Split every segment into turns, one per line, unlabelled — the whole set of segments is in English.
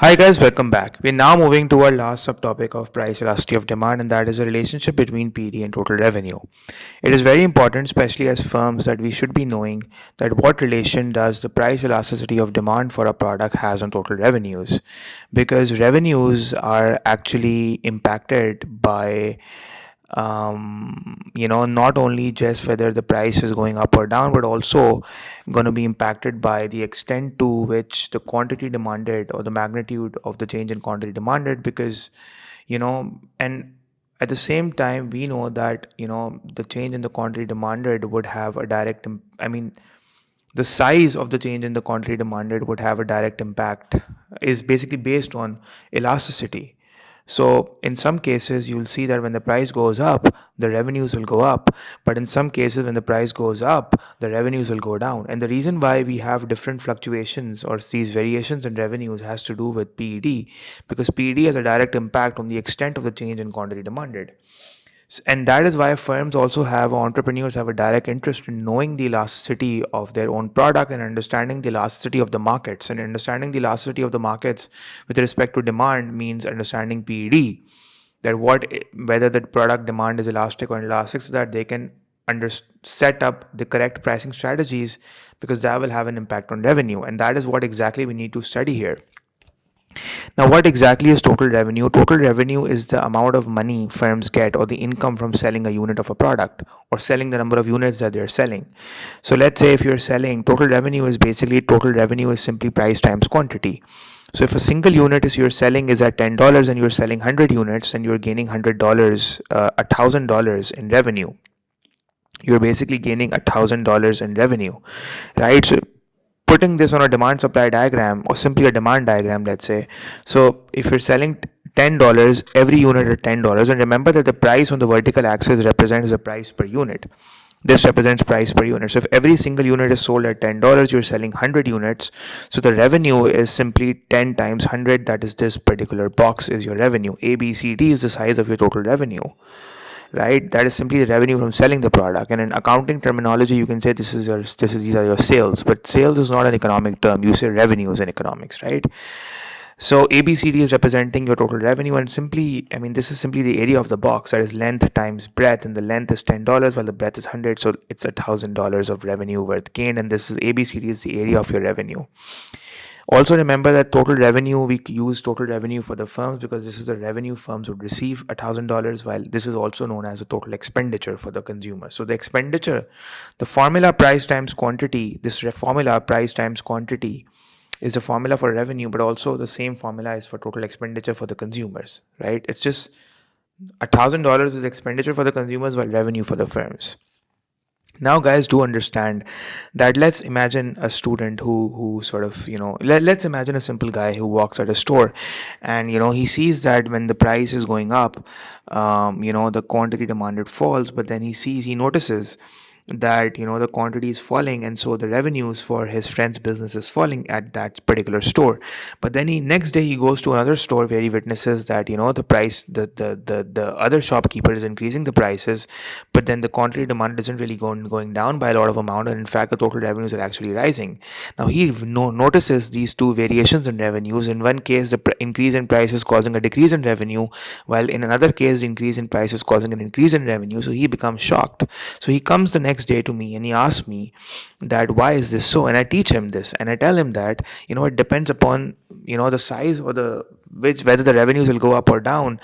Hi guys, welcome back. We're now moving to our last subtopic of price elasticity of demand, and that is the relationship between PED and total revenue. It is very important, especially as firms, that we should be knowing that what relation does the price elasticity of demand for a product has on total revenues, because revenues are actually impacted by not only just whether the price is going up or down, but also going to be impacted by the extent to which the quantity demanded or the magnitude of the change in quantity demanded. Because, and at the same time, we know that, the change in the quantity demanded would have a direct, the size of the change in the quantity demanded would have a direct impact, is basically based on elasticity. So in some cases, you'll see that when the price goes up, the revenues will go up. But in some cases, when the price goes up, the revenues will go down. And the reason why we have different fluctuations or these variations in revenues has to do with PED, because PED has a direct impact on the extent of the change in quantity demanded. And that is why firms also have, entrepreneurs have a direct interest in knowing the elasticity of their own product and understanding the elasticity of the markets. And understanding the elasticity of the markets with respect to demand means understanding PED, that whether the product demand is elastic or inelastic, so that they can set up the correct pricing strategies, because that will have an impact on revenue. And that is what exactly we need to study here. Now, what exactly is total revenue? Total revenue is the amount of money firms get, or the income from selling a unit of a product, or selling the number of units that they're selling. So let's say if you're selling, total revenue is simply price times quantity. So if a single unit is you're selling is at $10 and you're selling 100 units, and you're gaining $100, $1,000 in revenue. You're basically gaining $1,000 in revenue, right? So putting this on a demand supply diagram, or simply a demand diagram, let's say. So if you're selling $10, every unit at $10, and remember that the price on the vertical axis represents the price per unit. This represents price per unit. So if every single unit is sold at $10, you're selling 100 units. So the revenue is simply 10 times 100. That is, this particular box is your revenue. A, B, C, D is the size of your total revenue, right? That is simply the revenue from selling the product. And in accounting terminology, you can say these are your sales. But sales is not an economic term. You say revenues in economics, right? So ABCD is representing your total revenue, and this is simply the area of the box, that is length times breadth, and the length is $10 while the breadth is 100, so it's $1,000 of revenue worth gained, and this is ABCD is the area of your revenue. Also remember that total revenue, we use total revenue for the firms because this is the revenue firms would receive $1,000, while this is also known as the total expenditure for the consumer. So the expenditure, the formula price times quantity, formula price times quantity is the formula for revenue, but also the same formula is for total expenditure for the consumers, right? It's just $1,000 is expenditure for the consumers while revenue for the firms. Now guys, do understand that let's imagine a student who sort of, let's imagine a simple guy who walks at a store, and he sees that when the price is going up, the quantity demanded falls, but then he notices that the quantity is falling, and so the revenues for his friend's business is falling at that particular store. But then next day he goes to another store where he witnesses that the price, the other shopkeeper is increasing the prices, but then the quantity demand isn't really going down by a lot of amount, and in fact the total revenues are actually rising. Now he notices these two variations in revenues. In one case, the increase in price is causing a decrease in revenue, while in another case the increase in price is causing an increase in revenue. So he becomes shocked. So he comes the next day to me and he asks me that why is this so, and I teach him this, and I tell him that it depends upon the size, or whether the revenues will go up or down,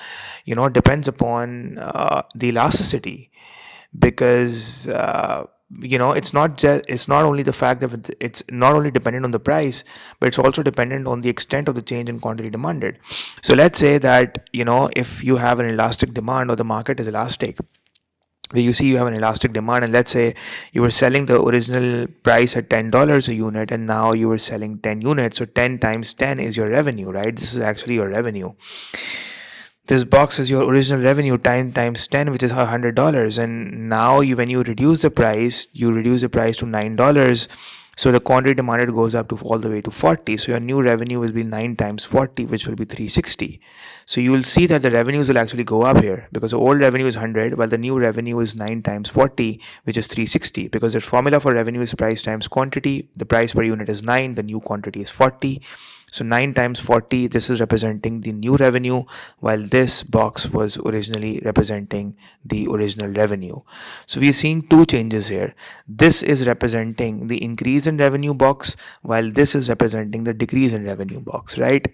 depends upon the elasticity. Because it's not only the fact that it's not only dependent on the price, but it's also dependent on the extent of the change in quantity demanded. So let's say that if you have an elastic demand, or the market is elastic, where you have an elastic demand, and let's say you were selling the original price at $10 a unit, and now you were selling 10 units, so 10 times 10 is your revenue, right? This is actually your revenue. This box is your original revenue times 10, which is $100. And now when you reduce the price, to $9. So the quantity demanded goes up to all the way to 40. So your new revenue will be 9 times 40, which will be 360. So you will see that the revenues will actually go up here, because the old revenue is 100, while the new revenue is 9 times 40, which is 360. Because the formula for revenue is price times quantity. The price per unit is 9, the new quantity is 40. So 9 times 40, this is representing the new revenue, while this box was originally representing the original revenue. So we are seeing two changes here. This is representing the increase in revenue box, while this is representing the decrease in revenue box, right?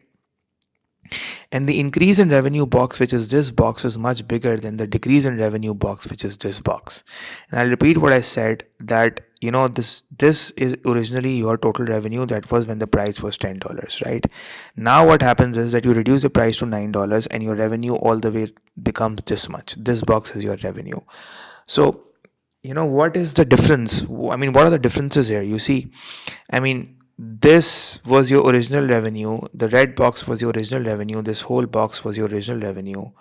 And the increase in revenue box, which is this box, is much bigger than the decrease in revenue box, which is this box. And I'll repeat what I said, that this is originally your total revenue. That was when the price was $10, right? Now what happens is that you reduce the price to $9 and your revenue all the way becomes this much. This box is your revenue. So what is the difference? I mean, what are the differences here? You see, I mean, this was your original revenue. The red box was your original revenue. This whole box was your original revenue.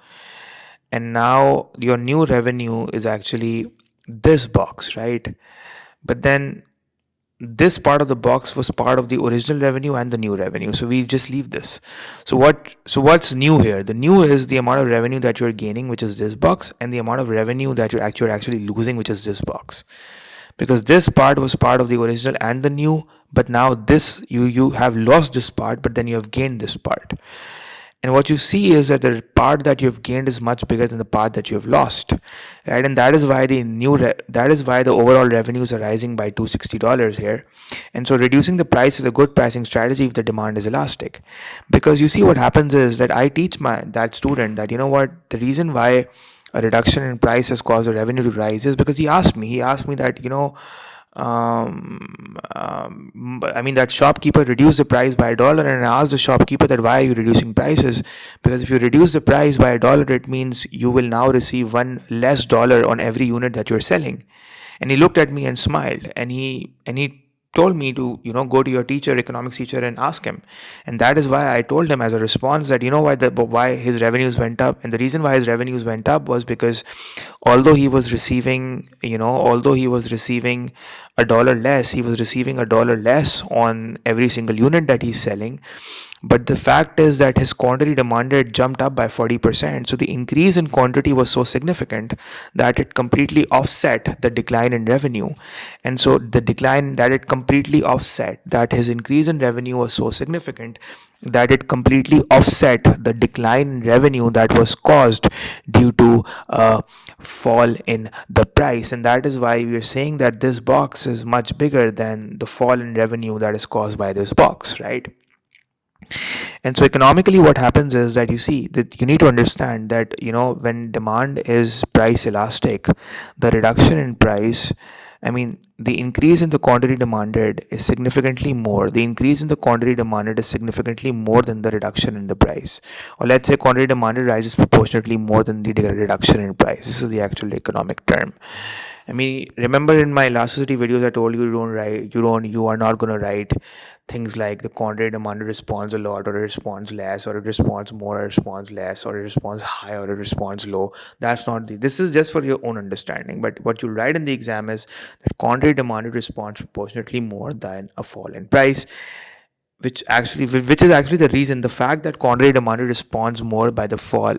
And now your new revenue is actually this box, right? But then this part of the box was part of the original revenue and the new revenue. So we just leave this. So what's new here? The new is the amount of revenue that you're gaining, which is this box, and the amount of revenue that you're actually losing, which is this box. Because this part was part of the original and the new, but now this you have lost this part, but then you have gained this part. And what you see is that the part that you've gained is much bigger than the part that you have lost, right? And that is why that is why the overall revenues are rising by $260 here. And so reducing the price is a good pricing strategy if the demand is elastic. Because you see, what happens is that I teach that student that, the reason why a reduction in price has caused the revenue to rise is because he asked me that, I mean, that shopkeeper reduced the price by $1, and I asked the shopkeeper that, why are you reducing prices? Because if you reduce the price by $1, it means you will now receive one less dollar on every unit that you're selling. And he looked at me and smiled, and he told me to, go to your teacher, economics teacher, and ask him. And that is why I told him as a response that, why his revenues went up. And the reason why his revenues went up was because although he was receiving a dollar less, he was receiving a dollar less on every single unit that he's selling. But the fact is that his quantity demanded jumped up by 40%. So the increase in quantity was so significant that it completely offset the decline in revenue. And so the decline that it completely offset, that his increase in revenue was so significant that it completely offset the decline in revenue that was caused due to a fall in the price. And that is why we are saying that this box is much bigger than the fall in revenue that is caused by this box, right? And so economically, what happens is that you see that you need to understand that, when demand is price elastic, the reduction in price, I mean, the increase in the quantity demanded is significantly more. The increase in the quantity demanded is significantly more than the reduction in the price. Or let's say quantity demanded rises proportionately more than the reduction in price. This is the actual economic term. I mean, remember in my elasticity videos, I told you you are not going to write things like the quantity demanded responds a lot, or it responds less, or it responds more, or it responds less, or it responds high, or it responds low. This is just for your own understanding. But what you write in the exam is that quantity demanded responds proportionately more than a fall in price, which is actually the reason, the fact that quantity demanded responds more by the fall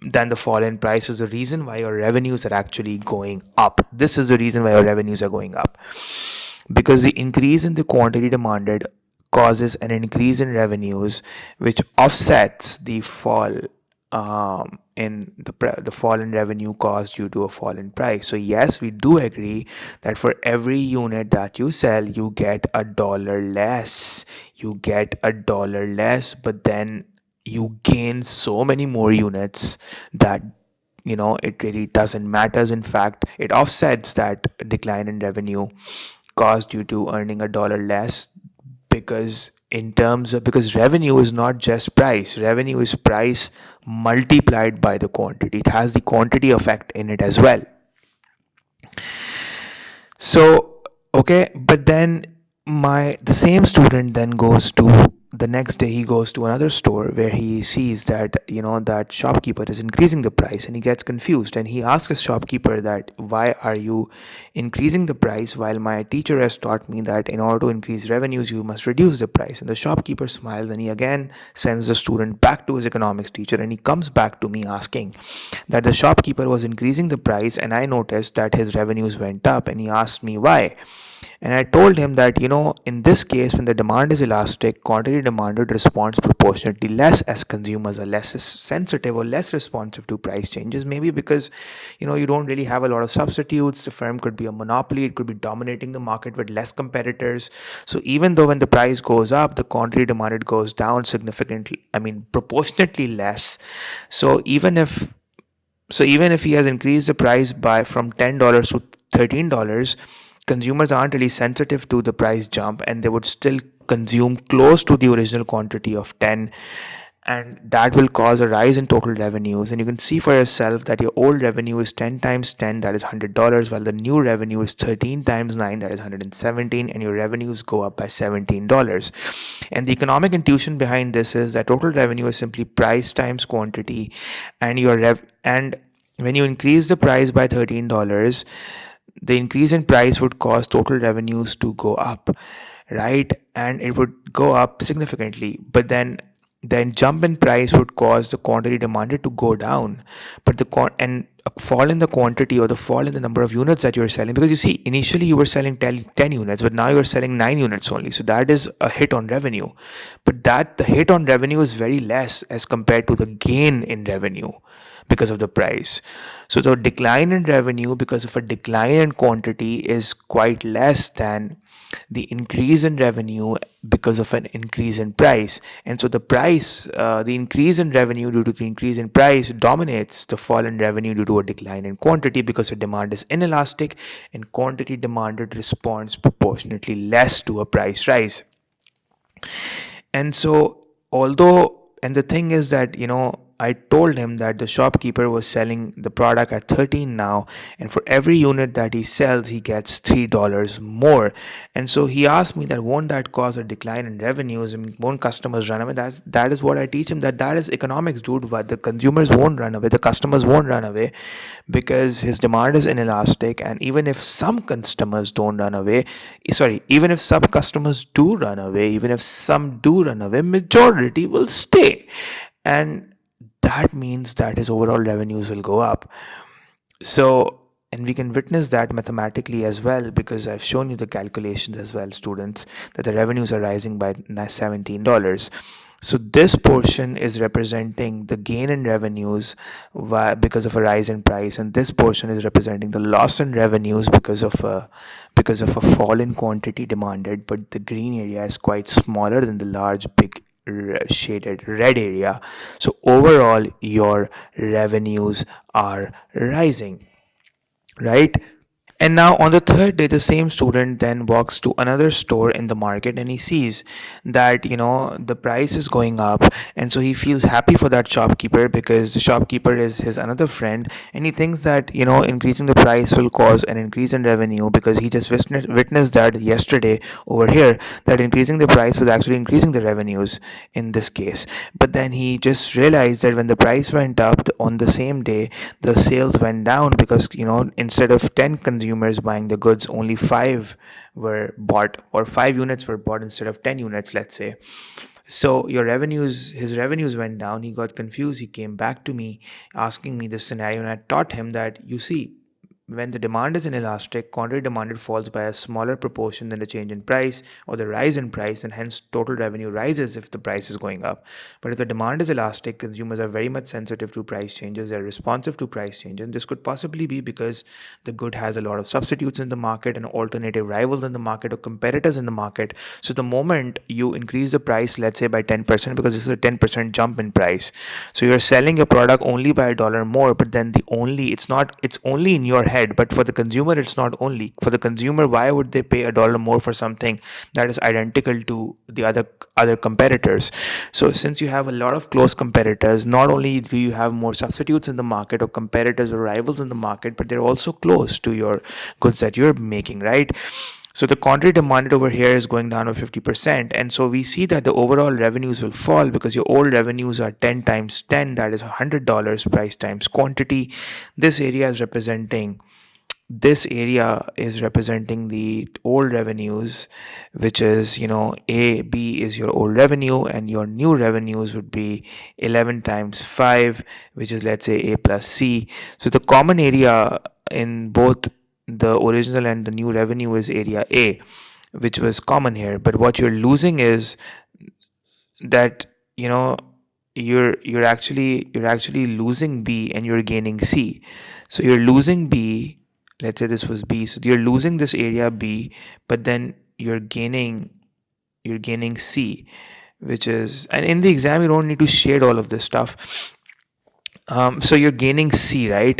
than the fall in price is the reason why your revenues are actually going up. This is the reason why your revenues are going up, because the increase in the quantity demanded causes an increase in revenues, which offsets the fall in the fall in revenue caused due to a fall in price. So yes, we do agree that for every unit that you sell, you get a dollar less. But then you gain so many more units that it really doesn't matter. In fact, it offsets that decline in revenue caused due to earning a dollar less, because revenue is not just price. Revenue is price multiplied by the quantity. It has the quantity effect in it as well. So, okay, but then the same student then goes to the next day, he goes to another store where he sees that that shopkeeper is increasing the price, and he gets confused, and he asks his shopkeeper that, why are you increasing the price while my teacher has taught me that in order to increase revenues you must reduce the price? And the shopkeeper smiles, and he again sends the student back to his economics teacher, and he comes back to me asking that the shopkeeper was increasing the price, and I noticed that his revenues went up, and he asked me why. And I told him that, in this case, when the demand is elastic, quantity demanded responds proportionately less, as consumers are less sensitive or less responsive to price changes. Maybe because, you don't really have a lot of substitutes. The firm could be a monopoly, it could be dominating the market with less competitors. So even though when the price goes up, the quantity demanded goes down significantly, I mean, proportionately less. So even if he has increased the price by from $10 to $13, consumers aren't really sensitive to the price jump, and they would still consume close to the original quantity of 10, and that will cause a rise in total revenues. And you can see for yourself that your old revenue is 10 times 10, that is $100, while the new revenue is 13 times 9, that is 117, and your revenues go up by $17. And the economic intuition behind this is that total revenue is simply price times quantity, and when you increase the price by $13, the increase in price would cause total revenues to go up, right? And it would go up significantly. But then jump in price would cause the quantity demanded to go down. But and a fall in the quantity, or the fall in the number of units that you're selling, because you see, initially you were selling 10 units, but now you're selling 9 units only. So that is a hit on revenue. But the hit on revenue is very less as compared to the gain in revenue because of the price. So the decline in revenue because of a decline in quantity is quite less than the increase in revenue because of an increase in price. And so the increase in revenue due to the increase in price dominates the fall in revenue due to a decline in quantity, because the demand is inelastic and quantity demanded responds proportionately less to a price rise. And so, and the thing is that, I told him that the shopkeeper was selling the product at 13 now, and for every unit that he sells, he gets $3 more. And so he asked me that, won't that cause a decline in revenues? I mean, won't customers run away? That is what I teach him, that is economics, dude. But the consumers won't run away, the customers won't run away, because his demand is inelastic. And even if some customers don't run away, sorry, even if some customers do run away, even if some do run away, majority will stay. And that means that his overall revenues will go up. So, and we can witness that mathematically as well, because I've shown you the calculations as well, students, that the revenues are rising by $17. So this portion is representing the gain in revenues because of a rise in price, and this portion is representing the loss in revenues because of a fall in quantity demanded. But the green area is quite smaller than the large big shaded red area. So overall, your revenues are rising, right? And now on the third day, the same student then walks to another store in the market, and he sees that, the price is going up. And so he feels happy for that shopkeeper, because the shopkeeper is his another friend. And he thinks that, increasing the price will cause an increase in revenue, because he just witnessed that yesterday over here, that increasing the price was actually increasing the revenues in this case. But then he just realized that when the price went up on the same day, the sales went down, because, instead of 10 consumers buying the goods, only 5 were bought, or 5 units were bought instead of 10 units, let's say. So his revenues went down. He got confused. He came back to me asking me this scenario, and I taught him that, you see, when the demand is inelastic, quantity demanded falls by a smaller proportion than the change in price or the rise in price, and hence total revenue rises if the price is going up. But if the demand is elastic, consumers are very much sensitive to price changes. They're responsive to price changes. And this could possibly be because the good has a lot of substitutes in the market and alternative rivals in the market or competitors in the market. So the moment you increase the price, let's say by 10%, because this is a 10% jump in price, so you're selling your product only by $1 more, but then it's only in your head. But for the consumer, it's not only. For the consumer, why would they pay $1 more for something that is identical to the other competitors? So since you have a lot of close competitors, not only do you have more substitutes in the market or competitors or rivals in the market, but they're also close to your goods that you're making, right? So the quantity demanded over here is going down by 50%. And so we see that the overall revenues will fall, because your old revenues are 10 times 10, that is $100 price times quantity. This area is representing the old revenues, which is, B is your old revenue, and your new revenues would be 11 times 5, which is, let's say, A plus C. So the common area in both the original and the new revenue is area A, which was common here. But what you're losing is that, you're actually losing B and you're gaining C. So you're losing B, let's say this was B, so you're losing this area B, but then you're gaining C, which is, and in the exam you don't need to shade all of this stuff. So you're gaining C, right?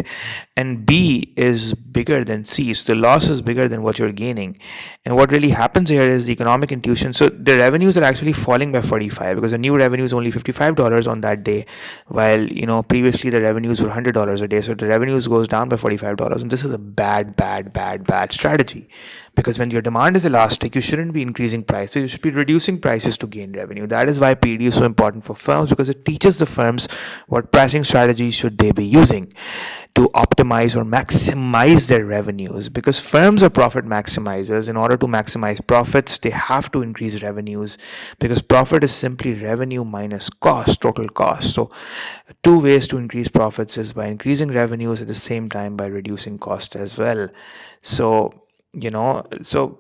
And B is bigger than C. So the loss is bigger than what you're gaining. And what really happens here is the economic intuition. So the revenues are actually falling by 45 because the new revenue is only $55 on that day, while previously the revenues were $100 a day. So the revenues goes down by $45. And this is a bad, bad, bad, bad strategy. Because when your demand is elastic, you shouldn't be increasing prices, you should be reducing prices to gain revenue. That is why PED is so important for firms, because it teaches the firms what pricing strategies should they be using to optimize or maximize their revenues. Because firms are profit maximizers. In order to maximize profits, they have to increase revenues, because profit is simply revenue minus cost, total cost. So two ways to increase profits is by increasing revenues, at the same time by reducing cost as well. So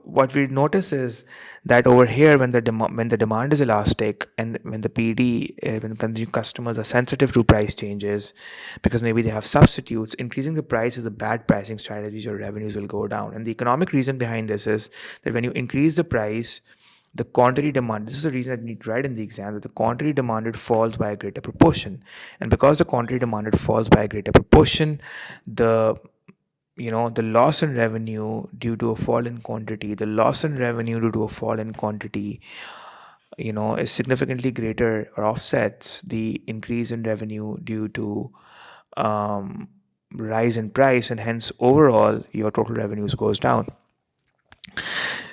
what we notice is that over here, when the demand is elastic, and when the PD when the customers are sensitive to price changes, because maybe they have substitutes, increasing the price is a bad pricing strategy. Your revenues will go down. And the economic reason behind this is that when you increase the price, the quantity demand, this is the reason that you need to write in the exam, that the quantity demanded falls by a greater proportion. And because the quantity demanded falls by a greater proportion, the the loss in revenue due to a fall in quantity, is significantly greater, or offsets the increase in revenue due to um, rise in price, and hence overall your total revenues goes down.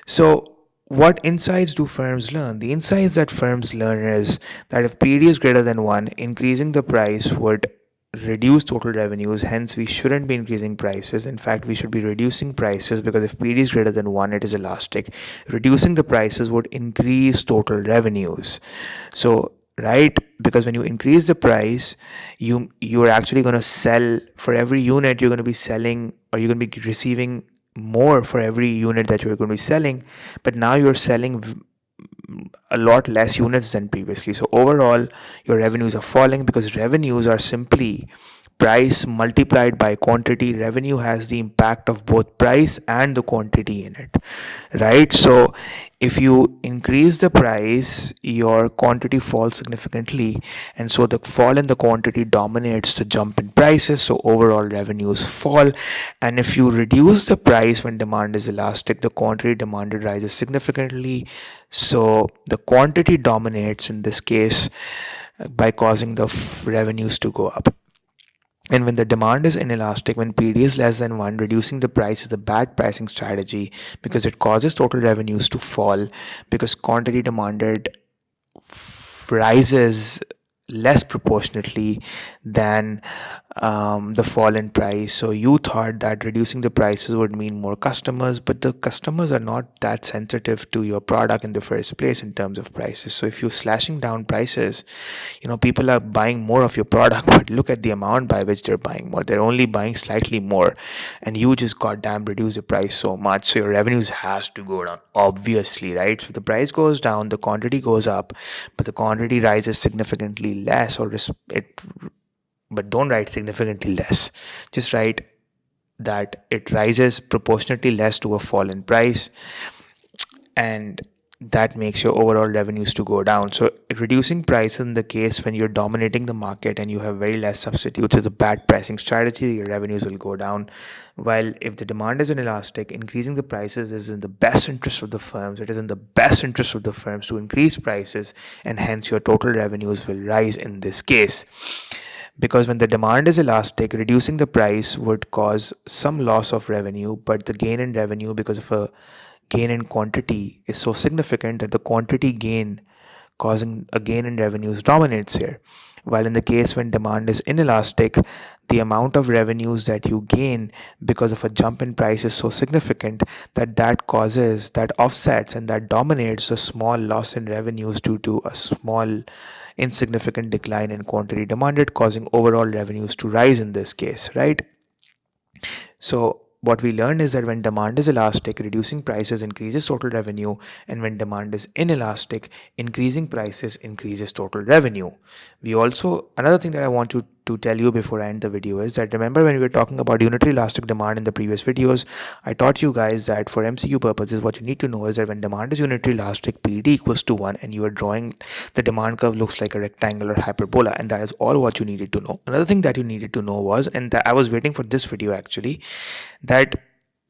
So what insights do firms learn? The insights that firms learn is that if PD is greater than 1, increasing the price would reduce total revenues. Hence, we shouldn't be increasing prices. In fact, we should be reducing prices, because if PD is greater than 1, it is elastic. Reducing the prices would increase total revenues. So, right, because when you increase the price, you're actually going to sell for every unit. You're going to be selling, or you're going to be receiving more for every unit that you're going to be selling. But now you're selling a lot less units than previously. So overall, your revenues are falling, because revenues are simply price multiplied by quantity. Revenue has the impact of both price and the quantity in it, right? So if you increase the price, your quantity falls significantly, and so the fall in the quantity dominates the jump in prices, so overall revenues fall. And if you reduce the price when demand is elastic, the quantity demanded rises significantly, so the quantity dominates in this case, by causing the revenues to go up. And when the demand is inelastic, when PD is less than 1, reducing the price is a bad pricing strategy, because it causes total revenues to fall, because quantity demanded rises less proportionately than the fall in price. So you thought that reducing the prices would mean more customers, but the customers are not that sensitive to your product in the first place in terms of prices. So if you're slashing down prices, people are buying more of your product, but look at the amount by which they're buying more. They're only buying slightly more, and you just goddamn reduce the price so much, so your revenues has to go down, obviously, right? So the price goes down, the quantity goes up, but the quantity rises significantly less, or it but don't write significantly less, just write that it rises proportionately less to a fall in price, and that makes your overall revenues to go down. So reducing price in the case when you're dominating the market and you have very less substitutes is a bad pricing strategy. Your revenues will go down. While if the demand is inelastic, increasing the prices is in the best interest of the firms. It is in the best interest of the firms to increase prices, and hence your total revenues will rise in this case. Because when the demand is elastic, reducing the price would cause some loss of revenue, but the gain in revenue, because of a gain in quantity, is so significant that the quantity gain causing a gain in revenues dominates here. While in the case when demand is inelastic, the amount of revenues that you gain because of a jump in price is so significant that offsets and that dominates the small loss in revenues due to a small insignificant decline in quantity demanded, causing overall revenues to rise in this case, right? So what we learned is that when demand is elastic, reducing prices increases total revenue, and when demand is inelastic, increasing prices increases total revenue. We also, another thing that I want to tell you before I end the video is that, remember when we were talking about unitary elastic demand in the previous videos, I taught you guys that for MCQ purposes, what you need to know is that when demand is unitary elastic, PED equals to 1, and you are drawing the demand curve looks like a rectangular hyperbola, and that is all what you needed to know. Another thing that you needed to know was, and that I was waiting for this video actually, that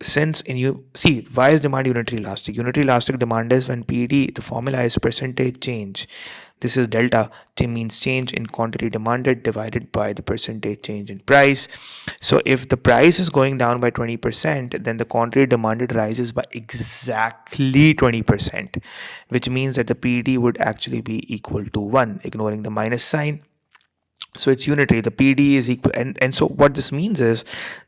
since in you see, why is demand unitary elastic? Unitary elastic demand is when PED, the formula is percentage change. This is delta, means change in quantity demanded divided by the percentage change in price. So if the price is going down by 20%, then the quantity demanded rises by exactly 20%, which means that the PED would actually be equal to 1, ignoring the minus sign. So it's unitary, the PD is equal, and so what this means is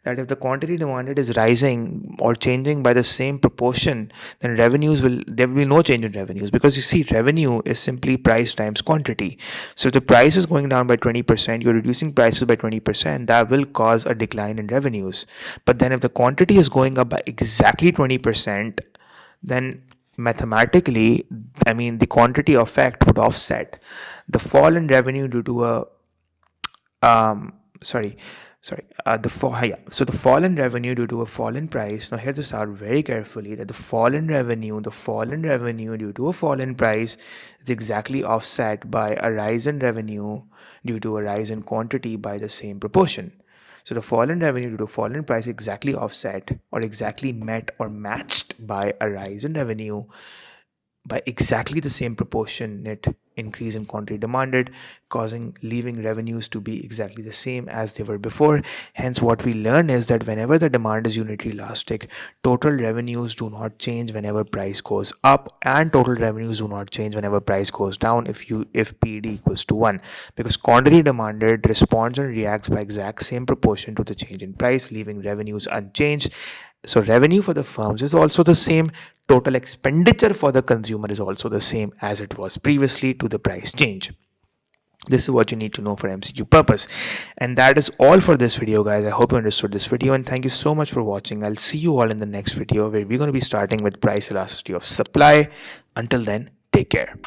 that if the quantity demanded is rising or changing by the same proportion, then there will be no change in revenues, because you see, revenue is simply price times quantity. So if the price is going down by 20%, you're reducing prices by 20%, that will cause a decline in revenues. But then if the quantity is going up by exactly 20%, then mathematically, I mean, the quantity effect would offset the fall in revenue due to a um sorry yeah, so the fall in revenue due to a fall in price. Now hear this out very carefully, that the fall in revenue due to a fall in price is exactly offset by a rise in revenue due to a rise in quantity by the same proportion. So the fall in revenue due to fall in price exactly offset or exactly met or matched by a rise in revenue by exactly the same proportionate increase in quantity demanded, leaving revenues to be exactly the same as they were before. Hence, what we learn is that whenever the demand is unitary elastic, total revenues do not change whenever price goes up, and total revenues do not change whenever price goes down if PED equals to 1, because quantity demanded responds and reacts by exact same proportion to the change in price, leaving revenues unchanged. So revenue for the firms is also the same. Total expenditure for the consumer is also the same as it was previously to the price change. This is what you need to know for MCQ purpose. And that is all for this video, guys. I hope you understood this video, and thank you so much for watching. I'll see you all in the next video, where we're going to be starting with price elasticity of supply. Until then, take care.